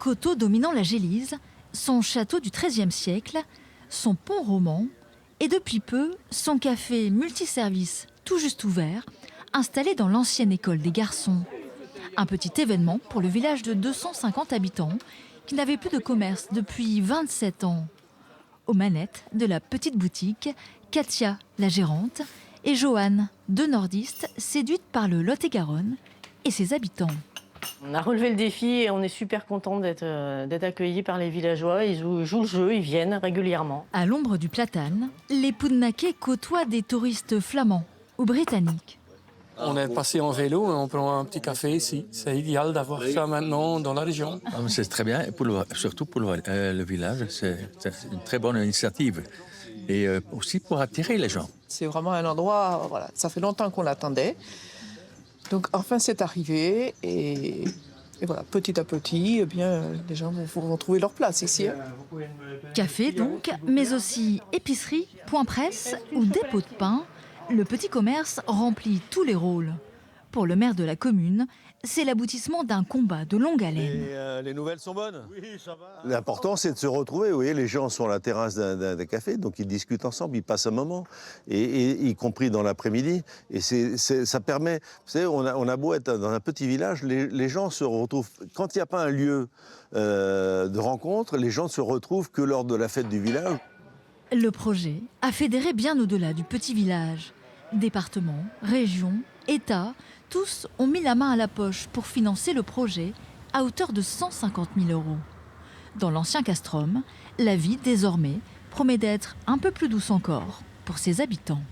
coteau dominant la Gélise, son château du XIIIe siècle, son pont roman et depuis peu son café multiservice tout juste ouvert, installé dans l'ancienne école des garçons. Un petit événement pour le village de 250 habitants qui n'avait plus de commerce depuis 27 ans. Aux manettes de la petite boutique, Katia, la gérante, et Joanne, deux nordistes séduites par le Lot-et-Garonne et ses habitants. On a relevé le défi et on est super contents d'être accueillis par les villageois. Ils jouent le jeu, ils viennent régulièrement. À l'ombre du platane, les Poudnaquais côtoient des touristes flamands ou britanniques. On est passé en vélo et on prend un petit café ici. C'est idéal d'avoir ça maintenant dans la région. C'est très bien, surtout pour le village. C'est une très bonne initiative. Et aussi pour attirer les gens. C'est vraiment un endroit, voilà, ça fait longtemps qu'on l'attendait. Donc enfin c'est arrivé et voilà, petit à petit, eh bien, les gens vont trouver leur place ici. Café donc, mais aussi épicerie, point presse ou dépôt de pain. Le petit commerce remplit tous les rôles. Pour le maire de la commune, c'est l'aboutissement d'un combat de longue haleine. Et les nouvelles sont bonnes? Oui, ça va. L'important, c'est de se retrouver. Vous voyez, les gens sont à la terrasse d'un café, donc ils discutent ensemble, ils passent un moment, et y compris dans l'après-midi. Et ça permet, vous savez, on a beau être dans un petit village, les gens se retrouvent. Quand il n'y a pas un lieu de rencontre, les gens ne se retrouvent que lors de la fête du village. Le projet a fédéré bien au-delà du petit village. Départements, régions, États, tous ont mis la main à la poche pour financer le projet à hauteur de 150 000 €. Dans l'ancien castrum, la vie, désormais, promet d'être un peu plus douce encore pour ses habitants.